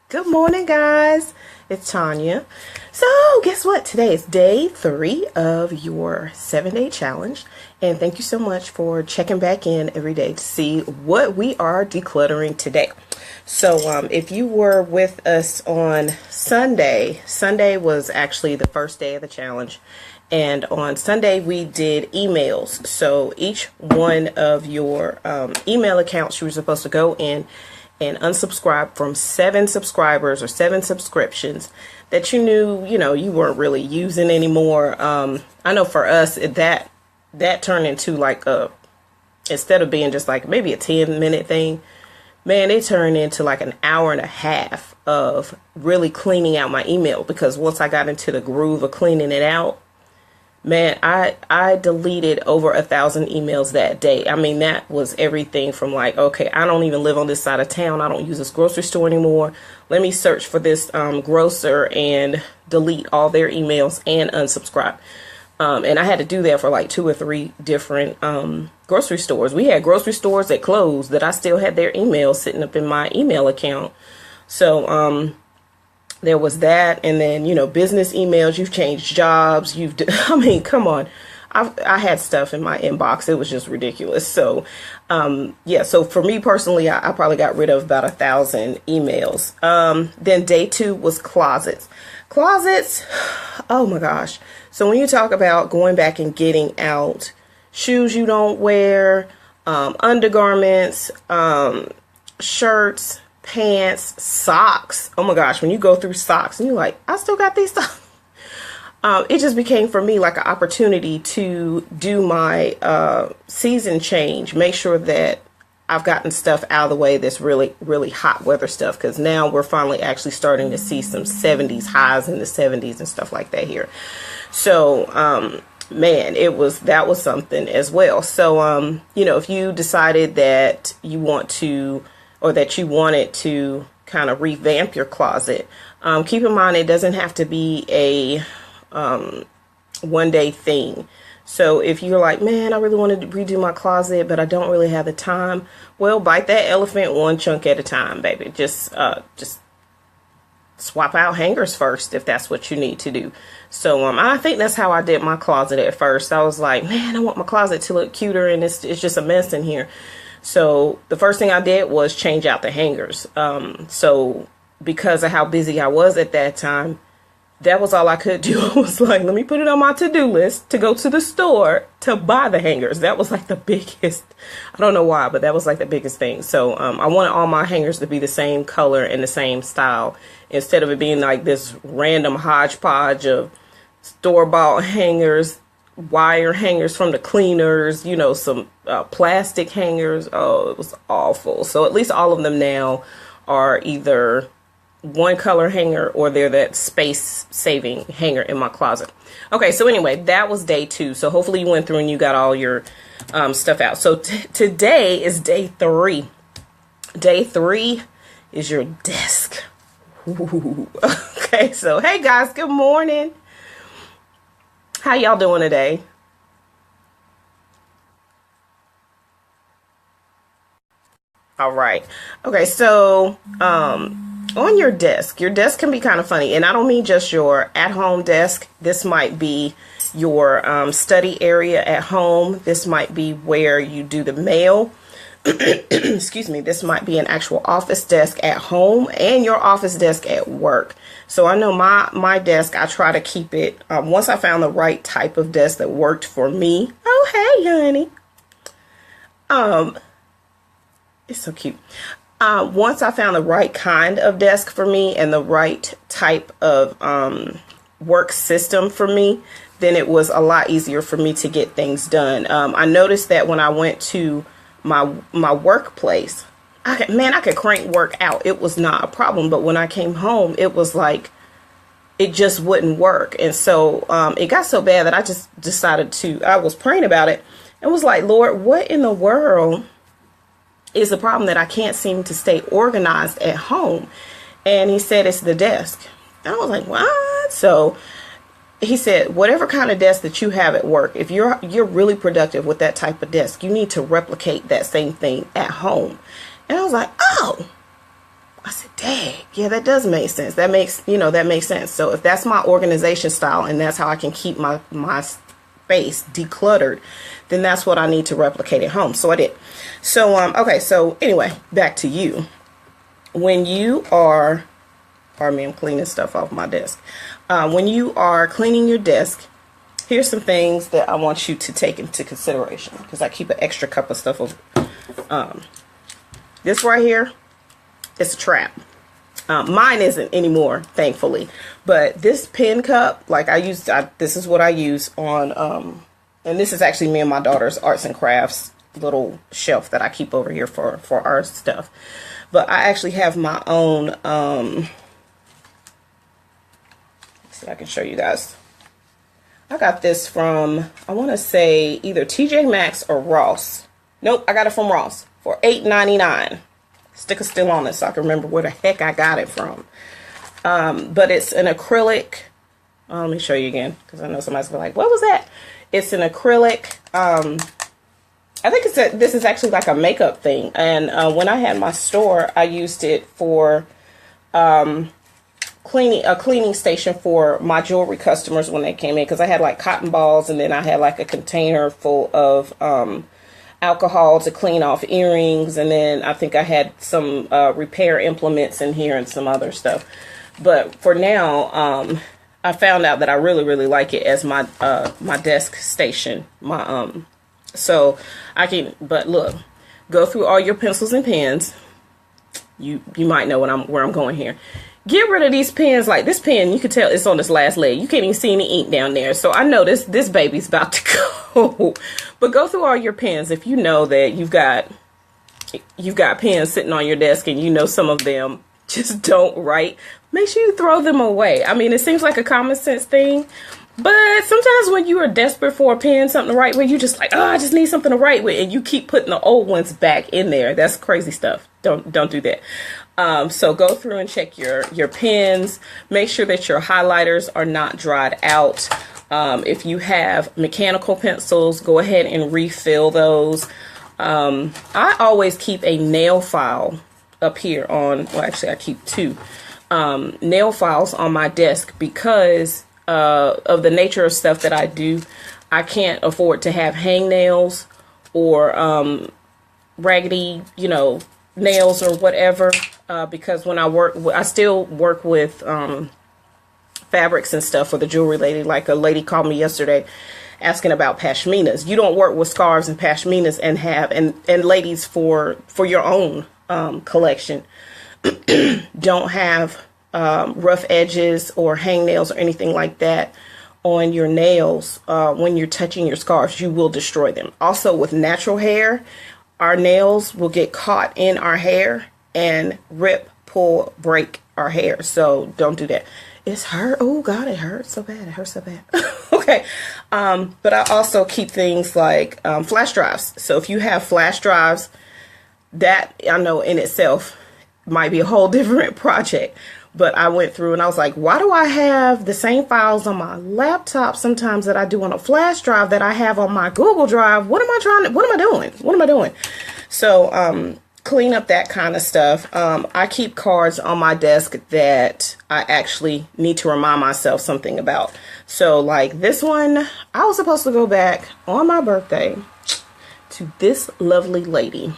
Good morning, guys. It's Tonya. So, guess what? Today is day 3 of your 7-day challenge. And thank you so much for checking back in every day to see what we are decluttering today. So, if you were with us on Sunday was actually the first day of the challenge. And on Sunday, we did emails. So, each one of your email accounts, you were supposed to go in and unsubscribe from 7 subscribers or 7 subscriptions that you knew, you weren't really using anymore. I know for us, that turned into like instead of being just like maybe a 10-minute thing, man, it turned into like an hour and a half of really cleaning out my email, because once I got into the groove of cleaning it out, man, I deleted over 1,000 emails that day. I mean, that was everything from like, okay, I don't even live on this side of town. I don't use this grocery store anymore. Let me search for this grocer and delete all their emails and unsubscribe. And I had to do that for like 2 or 3 different grocery stores. We had grocery stores that closed that I still had their emails sitting up in my email account. So, there was that, and then, business emails, you've changed jobs, I mean, come on. I had stuff in my inbox. It was just ridiculous. So, yeah, so for me personally, I probably got rid of about 1,000 emails. Then day 2 was closets. Closets, oh my gosh. So when you talk about going back and getting out shoes you don't wear, undergarments, shirts, pants, socks. Oh my gosh, when you go through socks and you're like, I still got these socks. It just became for me like an opportunity to do my season change, make sure that I've gotten stuff out of the way that's really, really hot weather stuff, because now we're finally actually starting to see some 70s highs in the 70s and stuff like that here. So, man, that was something as well. So, if you decided that you want to, or that you wanted to kind of revamp your closet, keep in mind it doesn't have to be a one-day thing. So if you're like, man, I really want to redo my closet, but I don't really have the time, well, bite that elephant one chunk at a time, baby. Just swap out hangers first if that's what you need to do. So I think that's how I did my closet at first. I was like, man, I want my closet to look cuter, and it's just a mess in here. So the first thing I did was change out the hangers. So because of how busy I was at that time, that was all I could do. I was like, let me put it on my to-do list to go to the store to buy the hangers. That was like the biggest, I don't know why, but that was like the biggest thing. So I wanted all my hangers to be the same color and the same style, instead of it being like this random hodgepodge of store-bought hangers, wire hangers from the cleaners, some plastic hangers. Oh, it was awful. So at least all of them now are either one color hanger or they're that space saving hanger in my closet. Okay, so anyway, that was day 2. So hopefully you went through and you got all your stuff out. So today is day 3. Day 3 is your desk. Ooh. Okay, so hey guys, good morning. How y'all doing today? All right. Okay, so on your desk can be kind of funny, and I don't mean just your at-home desk. This might be your study area at home. This might be where you do the mail. Excuse me. This might be an actual office desk at home and your office desk at work. So I know my desk, I try to keep it, once I found the right type of desk that worked for me. Oh, hey, honey. It's so cute. Once I found the right kind of desk for me and the right type of work system for me, then it was a lot easier for me to get things done. I noticed that when I went to my workplace, I could crank work out. It was not a problem. But when I came home, it was like it just wouldn't work. And so it got so bad that I just decided I was praying about it and was like, Lord, what in the world is the problem that I can't seem to stay organized at home? And he said, it's the desk. And I was like, what? So he said, whatever kind of desk that you have at work, if you're really productive with that type of desk, you need to replicate that same thing at home. And I was like, oh, I said, dang, yeah, that does make sense. That makes, that makes sense. So if that's my organization style and that's how I can keep my space decluttered, then that's what I need to replicate at home. So I did. So, okay. So anyway, back to you. When you are, pardon me, I'm cleaning stuff off my desk. When you are cleaning your desk, here's some things that I want you to take into consideration, because I keep an extra cup of stuff of, this right here. It's a trap. Mine isn't anymore, thankfully. But this pen cup, like this is what I use on, and this is actually me and my daughter's arts and crafts little shelf that I keep over here for our stuff. But I actually have my own, let's see, I can show you guys. I got this from, I want to say either TJ Maxx or Ross. Nope, I got it from Ross for $8.99. Sticker still on it so I can remember where the heck I got it from. But it's an acrylic. Let me show you again, because I know somebody's gonna be like, what was that? It's an acrylic. I think this is actually like a makeup thing. And when I had my store, I used it for a cleaning station for my jewelry customers when they came in, because I had like cotton balls, and then I had like a container full of alcohol to clean off earrings, and then I think I had some repair implements in here and some other stuff. But for now, I found out that I really like it as my my desk station. So I can, but look, go through all your pencils and pens. You might know where I'm going here. Get rid of these pens. Like this pen, you can tell it's on this last leg. You can't even see any ink down there. So I know this baby's about to go. But go through all your pens. If you know that you've got pens sitting on your desk and you know some of them just don't write, make sure you throw them away. I mean, it seems like a common sense thing, but sometimes when you are desperate for a pen, something to write with, you just like, oh, I just need something to write with, and you keep putting the old ones back in there. That's crazy stuff. Don't do that. So go through and check your pens. Make sure that your highlighters are not dried out. If you have mechanical pencils, go ahead and refill those. I always keep a nail file up here on, well, actually I keep two nail files on my desk because of the nature of stuff that I do. I can't afford to have hangnails or raggedy, nails or whatever, because when I still work with fabrics and stuff for the jewelry lady. Like a lady called me yesterday asking about pashminas. You don't work with scarves and pashminas and ladies for your own collection don't have rough edges or hangnails or anything like that on your nails. When you're touching your scarves, you will destroy them. Also with natural hair, our nails will get caught in our hair and rip, pull, break our hair. So don't do that. It's hurt. Oh God, it hurts so bad. It hurts so bad. Okay. But I also keep things like flash drives. So if you have flash drives, that I know in itself might be a whole different project. But I went through and I was like, why do I have the same files on my laptop sometimes that I do on a flash drive that I have on my Google Drive? What am I doing? So clean up that kind of stuff. I keep cards on my desk that I actually need to remind myself something about. So like this one, I was supposed to go back on my birthday to this lovely lady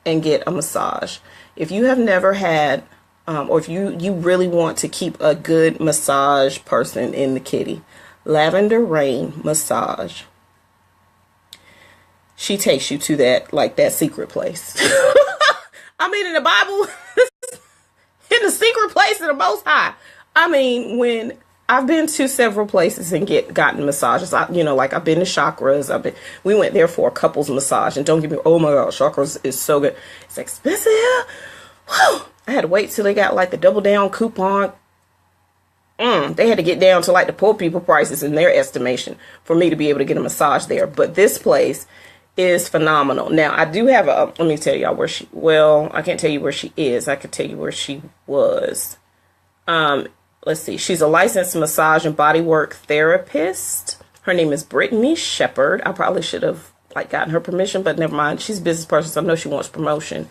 and get a massage. If you have never had or if you really want to keep a good massage person in the kitty, Lavender Rain Massage. She takes you to that secret place. I mean, in the Bible, in the secret place of the Most High. I mean, when I've been to several places and gotten massages, I've been to Chakras. We went there for a couples massage, and don't get me, oh my God, Chakras is so good. It's expensive. Whew. I had to wait till they got like the double down coupon. They had to get down to like the poor people prices in their estimation for me to be able to get a massage there. But this place is phenomenal. Now I do have let me tell y'all where I can't tell you where she is. I can tell you where she was. Let's see. She's a licensed massage and bodywork therapist. Her name is Brittany Shepherd. I probably should have gotten her permission, but never mind. She's a business person, so I know she wants promotion.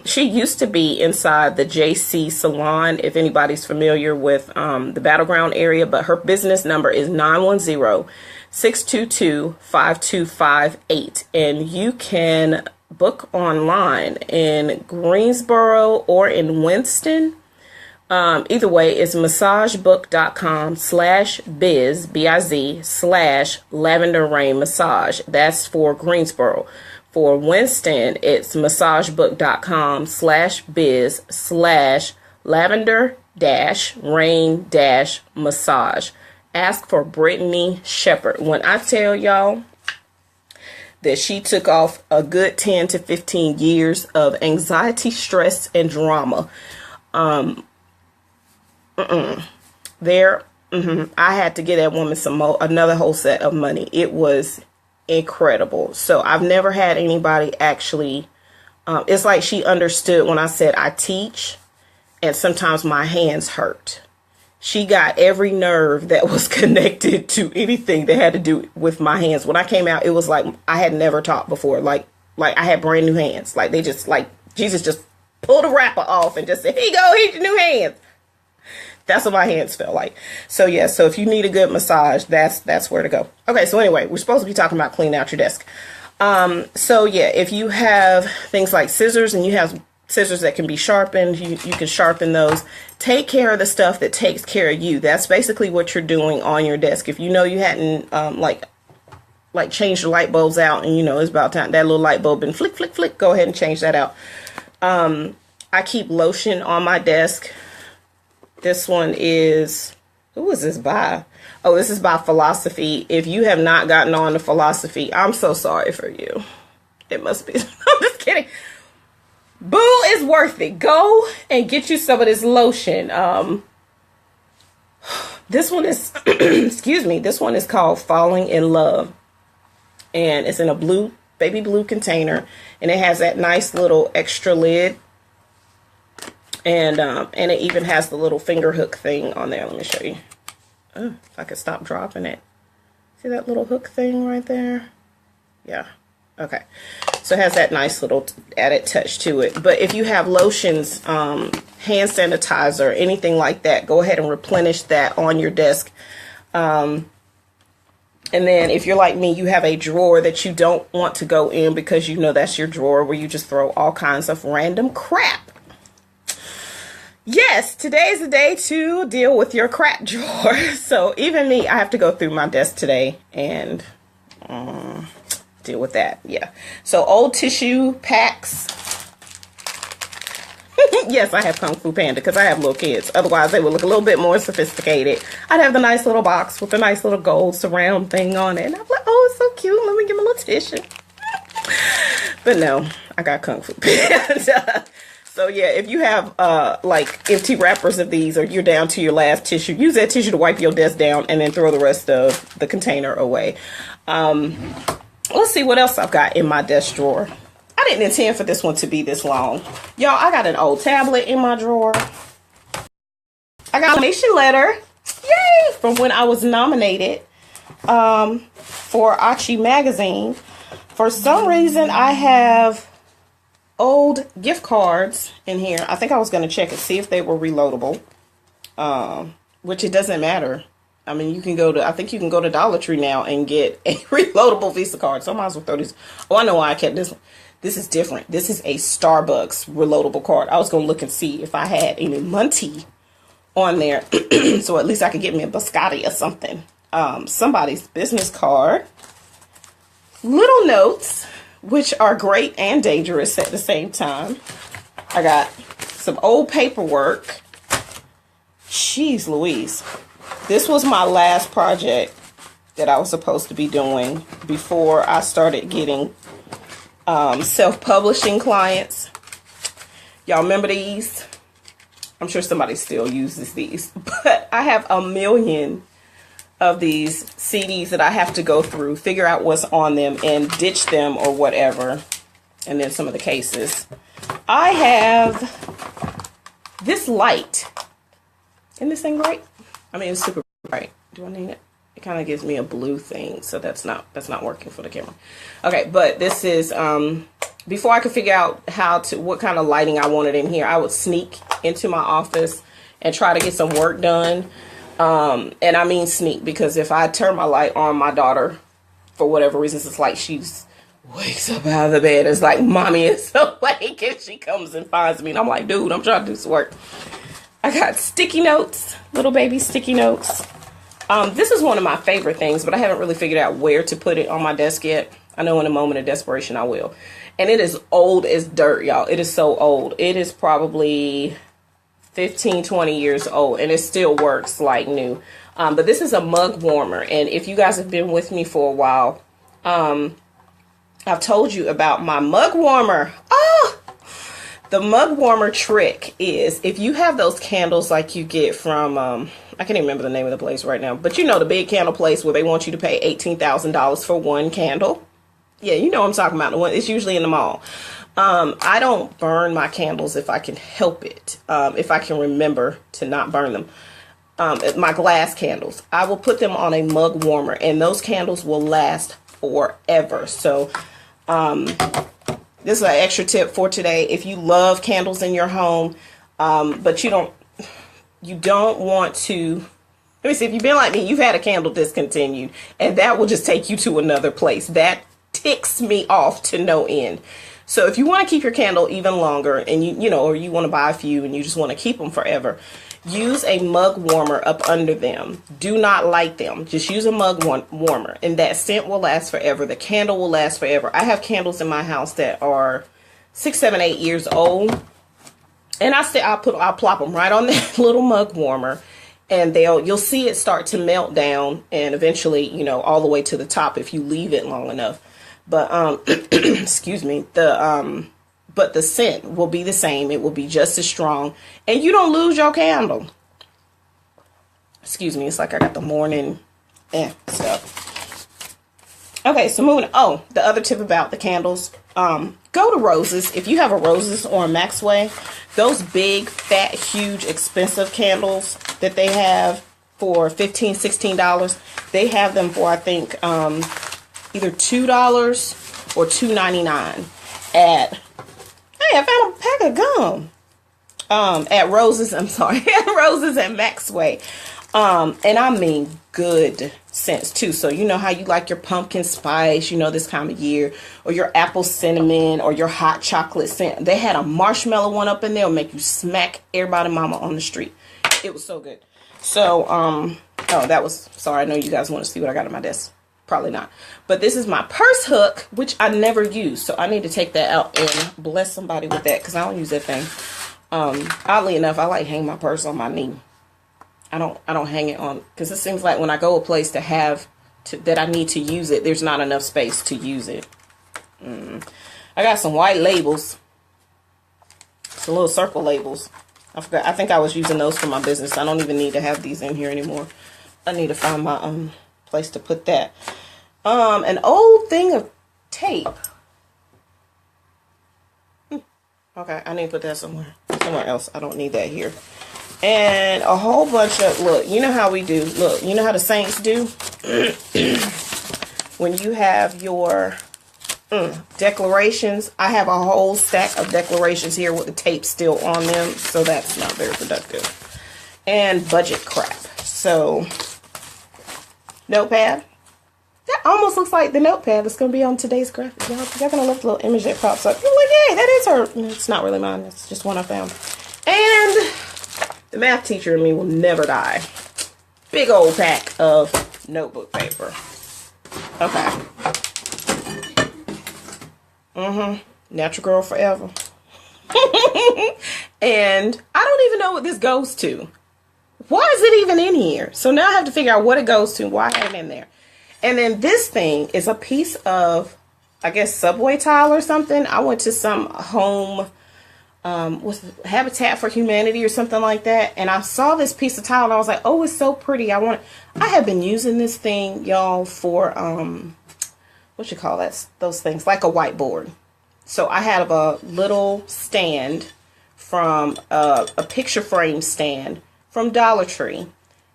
She used to be inside the JC Salon, if anybody's familiar with the Battleground area, but her business number is 910-622-5258. And you can book online in Greensboro or in Winston. Either way, it's massagebook.com/biz, B-I-Z/lavender rain massage. That's for Greensboro. For Winston, it's massagebook.com/biz/lavender-rain-massage. Ask for Brittany Shepherd. When I tell y'all that she took off a good 10 to 15 years of anxiety, stress, and drama, I had to get that woman another whole set of money. It was incredible. So I've never had anybody actually, it's like she understood when I said I teach and sometimes my hands hurt. She got every nerve that was connected to anything that had to do with my hands. When I came out, it was like I had never taught before. Like I had brand new hands. Like they just, like Jesus just pulled a wrapper off and just said, here you go, here's your new hands. That's what my hands felt like. So yeah, so if you need a good massage, that's where to go. Okay, so anyway, we're supposed to be talking about cleaning out your desk. So yeah, if you have things like scissors and you have scissors that can be sharpened, you can sharpen those. Take care of the stuff that takes care of you. That's basically what you're doing on your desk. If you know you hadn't like changed the light bulbs out and you know it's about time, that little light bulb and flick, flick, flick, go ahead and change that out. I keep lotion on my desk. This one is, who is this by? Oh, this is by Philosophy. If you have not gotten on to Philosophy, I'm so sorry for you. It must be. I'm just kidding. Boo is worth it. Go and get you some of this lotion. This one is, excuse me, this one is called Falling in Love. And it's in a blue, baby blue container. And it has that nice little extra lid. And it even has the little finger hook thing on there. Let me show you. Oh, if I could stop dropping it. See that little hook thing right there? Yeah. Okay. So it has that nice little added touch to it. But if you have lotions, hand sanitizer, anything like that, go ahead and replenish that on your desk. And then if you're like me, you have a drawer that you don't want to go in because you know that's your drawer where you just throw all kinds of random crap. Yes, today is the day to deal with your crap drawer. So even me, I have to go through my desk today and deal with that. Yeah. So old tissue packs. Yes, I have Kung Fu Panda because I have little kids. Otherwise, they would look a little bit more sophisticated. I'd have the nice little box with the nice little gold surround thing on it. And I'm like, oh, it's so cute. Let me give them a little tissue. But no, I got Kung Fu Panda. So yeah, if you have like empty wrappers of these or you're down to your last tissue, use that tissue to wipe your desk down and then throw the rest of the container away. Let's see what else I've got in my desk drawer. I didn't intend for this one to be this long. Y'all, I got an old tablet in my drawer. I got a nomination letter. Yay! From when I was nominated for Achi magazine. For some reason, I have old gift cards in here. I think I was going to check and see if they were reloadable, which it doesn't matter. I mean, you can go to, I think you can go to Dollar Tree now and get a reloadable Visa card. So I might as well throw these. Oh, I know why I kept this one. This is different. This is a Starbucks reloadable card. I was going to look and see if I had any Monty on there. So at least I could get me a biscotti or something. Somebody's business card. Little notes, which are great and dangerous at the same time. I got some old paperwork. Jeez Louise. This was my last project that I was supposed to be doing before I started getting self-publishing clients. Y'all remember these? I'm sure somebody still uses these. But I have a million of these CDs that I have to go through, figure out what's on them, and ditch them or whatever. And then some of the cases. I have this light. Isn't this thing bright? I mean, it's super bright. Do I need it? It kind of gives me a blue thing, so that's not working for the camera. Okay, but this is before I could figure out what kind of lighting I wanted in here, I would sneak into my office and try to get some work done. And I mean sneak, because if I turn my light on, my daughter, for whatever reasons, it's like she's wakes up out of the bed. It's like, mommy is awake, and she comes and finds me, and I'm like, dude, I'm trying to do some work. I got sticky notes, little baby sticky notes. This is one of my favorite things, but I haven't really figured out where to put it on my desk yet. I know in a moment of desperation I will. And it is old as dirt, y'all. It is so old. It is probably 15, 20 years old, and it still works like new. But this is a mug warmer, and if you guys have been with me for a while, I've told you about my mug warmer. Oh! The mug warmer trick is, if you have those candles like you get from, I can't even remember the name of the place right now, but you know, the big candle place where they want you to pay $18,000 for one candle. Yeah, you know what I'm talking about. The one, it's usually in the mall. I don't burn my candles if I can help it. If I can remember to not burn them. My glass candles, I will put them on a mug warmer, and those candles will last forever. So, this is an extra tip for today. If you love candles in your home, but you don't want to, let me see, if you've been like me, you've had a candle discontinued, and that will just take you to another place. That ticks me off to no end. So if you want to keep your candle even longer, and you know, or you want to buy a few and you just want to keep them forever, use a mug warmer up under them. Do not light them. Just use a mug warmer, and that scent will last forever. The candle will last forever. I have candles in my house that are 6, 7, 8 years old, and I'll plop them right on that little mug warmer, and you'll see it start to melt down, and eventually, you know, all the way to the top if you leave it long enough. But excuse me, but the scent will be the same. It will be just as strong, and you don't lose your candle. Excuse me, it's like I got the morning stuff. Okay, so moving. Oh, the other tip about the candles, go to Roses. If you have a Roses or a Maxway, those big, fat, huge, expensive candles that they have for $15, $16, they have them for, I think, either $2 or $2.99 at, hey, I found a pack of gum at Roses. I'm sorry, at Roses and Maxway. And I mean good scents too. So you know how you like your pumpkin spice, you know, this time of year, or your apple cinnamon, or your hot chocolate scent. They had a marshmallow one up in there, will make you smack everybody mama on the street. It was so good. So oh, that was, sorry, I know you guys want to see what I got at my desk. Probably not. But this is my purse hook, which I never use. So I need to take that out and bless somebody with that, because I don't use that thing. Oddly enough, I like hang my purse on my knee. I don't hang it on, because it seems like when I go a place that I need to use it, there's not enough space to use it. I got some white labels. Some little circle labels. I forgot. I think I was using those for my business. I don't even need to have these in here anymore. I need to find my place to put that. An old thing of tape. Okay, I need to put that somewhere else. I don't need that here. And a whole bunch of, look, you know how we do. Look, you know how the saints do? When you have your declarations, I have a whole stack of declarations here with the tape still on them, so that's not very productive. And budget crap. So, notepad. That almost looks like the notepad that's going to be on today's graphic. Y'all going to love the little image that pops up. You're like, hey, that is her. It's not really mine. It's just one I found. And the math teacher in me will never die. Big old pack of notebook paper. Okay. Natural Girl Forever. And I don't even know what this goes to. Why is it even in here? So now I have to figure out what it goes to, why I have it in there. And then this thing is a piece of, I guess, subway tile or something. I went to some home, what's Habitat for Humanity or something like that. And I saw this piece of tile and I was like, oh, it's so pretty. I have been using this thing, y'all, for, what you call that? Those things, like a whiteboard. So I have a little stand from a picture frame stand from Dollar Tree.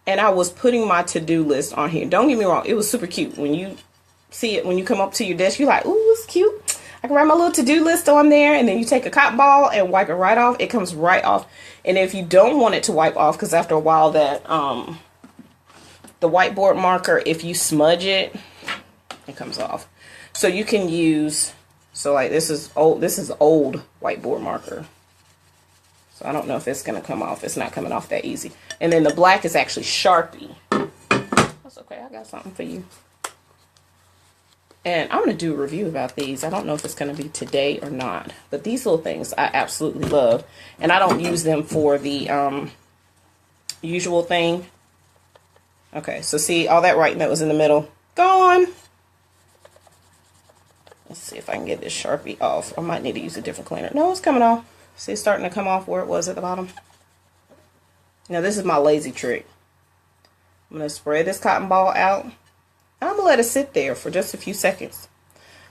and I was putting my to-do list on here. Don't get me wrong, it was super cute. When you see it, when you come up to your desk, you're like, ooh, it's cute. I can write my little to-do list on there, and then you take a cotton ball and wipe it right off. It comes right off. And if you don't want it to wipe off, because after a while that the whiteboard marker, if you smudge it, it comes off. So you can use, so like this is old whiteboard marker. So I don't know if it's going to come off. It's not coming off that easy. And then the black is actually Sharpie. That's okay. I got something for you. And I'm going to do a review about these. I don't know if it's going to be today or not. But these little things I absolutely love. And I don't use them for the usual thing. Okay, so see all that writing that was in the middle? Gone. Let's see if I can get this Sharpie off. I might need to use a different cleaner. No, it's coming off. See, it's starting to come off where it was at the bottom. Now, this is my lazy trick. I'm going to spread this cotton ball out. I'm going to let it sit there for just a few seconds.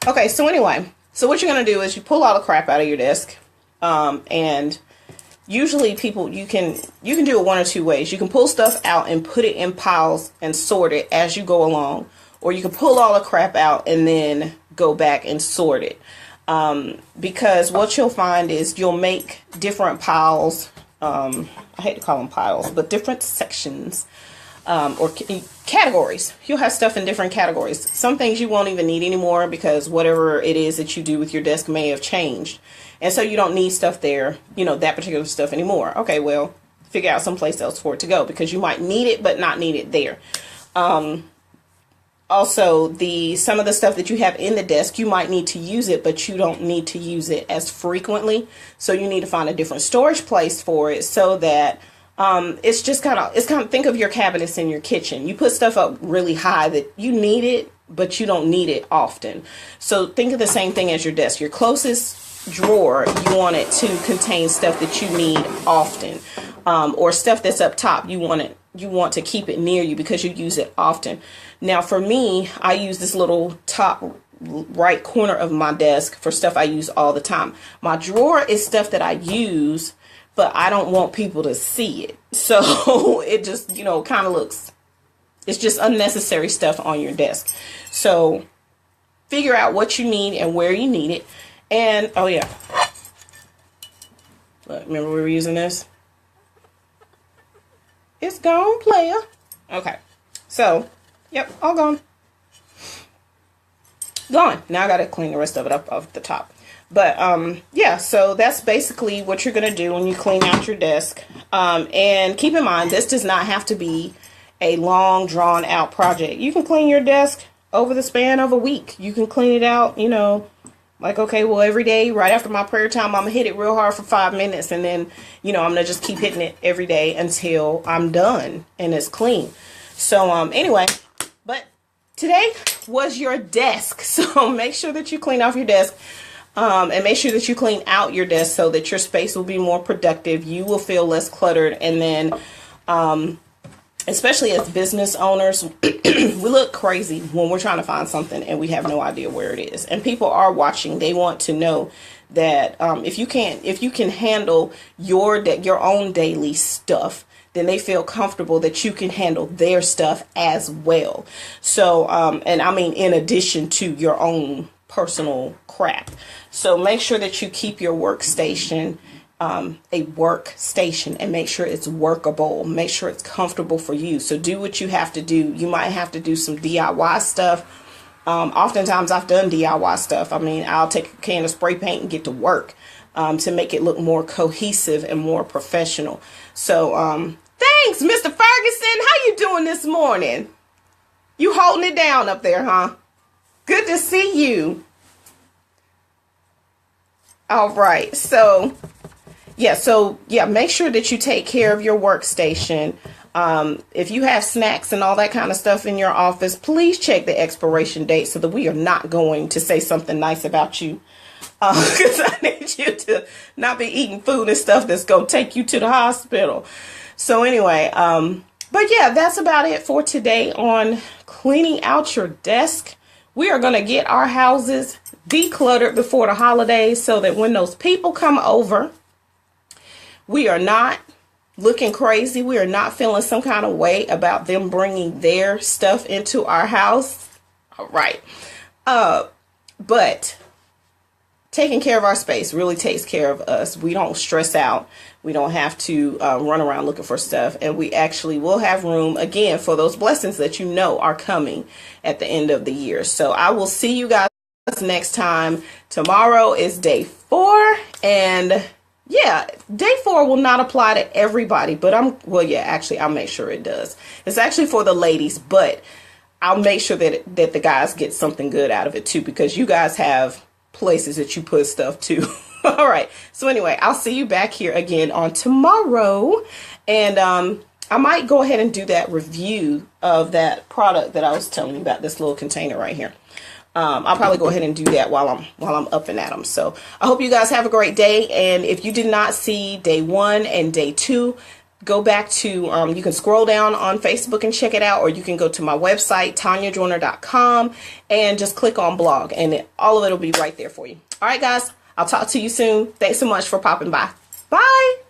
Okay, so anyway. So what you're going to do is you pull all the crap out of your desk. And usually people, you can do it one or two ways. You can pull stuff out and put it in piles and sort it as you go along. Or you can pull all the crap out and then go back and sort it. Because what you'll find is you'll make different piles. I hate to call them piles, but different sections or categories. You'll have stuff in different categories. Some things you won't even need anymore because whatever it is that you do with your desk may have changed. And so you don't need stuff there, you know, that particular stuff anymore. Okay, well, figure out someplace else for it to go because you might need it, but not need it there. Also, some of the stuff that you have in the desk, you might need to use it, but you don't need to use it as frequently. So you need to find a different storage place for it so that it's kind of think of your cabinets in your kitchen. You put stuff up really high that you need it, but you don't need it often. So think of the same thing as your desk. Your closest drawer, you want it to contain stuff that you need often, or stuff that's up top. You want to keep it near you because you use it often. Now for me, I use this little top right corner of my desk for stuff I use all the time. My drawer is stuff that I use, but I don't want people to see it. So it just, you know, kind of looks, it's just unnecessary stuff on your desk. So figure out what you need and where you need it. And, oh yeah. Look, remember we were using this? It's gone, player. Okay. So, yep, all gone. Gone. Now I got to clean the rest of it up off the top. But, yeah, so that's basically what you're going to do when you clean out your desk. And keep in mind, this does not have to be a long, drawn-out project. You can clean your desk over the span of a week. You can clean it out, you know, like, okay, well, every day, right after my prayer time, I'm going to hit it real hard for 5 minutes. And then, you know, I'm going to just keep hitting it every day until I'm done and it's clean. So, anyway, but today was your desk. So make sure that you clean off your desk. And make sure that you clean out your desk so that your space will be more productive. You will feel less cluttered. And then, especially as business owners, we look crazy when we're trying to find something and we have no idea where it is. And people are watching. They want to know that if you can handle your own daily stuff, then they feel comfortable that you can handle their stuff as well. So, and I mean, in addition to your own personal crap. So make sure that you keep your workstation a workstation and make sure it's workable. Make sure it's comfortable for you. So do what you have to do. You might have to do some DIY stuff. Oftentimes I've done DIY stuff. I mean, I'll take a can of spray paint and get to work to make it look more cohesive and more professional. So thanks, Mr. Ferguson. How you doing this morning? You holding it down up there, huh? Good to see you. All right. So yeah, make sure that you take care of your workstation. If you have snacks and all that kind of stuff in your office, please check the expiration date so that we are not going to say something nice about you. Because I need you to not be eating food and stuff that's going to take you to the hospital. So anyway, but yeah, that's about it for today on cleaning out your desk. We are going to get our houses decluttered before the holidays so that when those people come over, we are not looking crazy. We are not feeling some kind of way about them bringing their stuff into our house. All right. But taking care of our space really takes care of us. We don't stress out. We don't have to run around looking for stuff. And we actually will have room again for those blessings that you know are coming at the end of the year. So I will see you guys next time. Tomorrow is day 4. And yeah, day 4 will not apply to everybody. But actually, I'll make sure it does. It's actually for the ladies, but I'll make sure that the guys get something good out of it too, because you guys have places that you put stuff to. All right. So anyway, I'll see you back here again on tomorrow. And I might go ahead and do that review of that product that I was telling you about, this little container right here. I'll probably go ahead and do that while I'm up and at them. So I hope you guys have a great day. And if you did not see day 1 and day 2, go back to, you can scroll down on Facebook and check it out, or you can go to my website, TonyaJoyner.com, and just click on blog, and all of it will be right there for you. All right, guys, I'll talk to you soon. Thanks so much for popping by. Bye.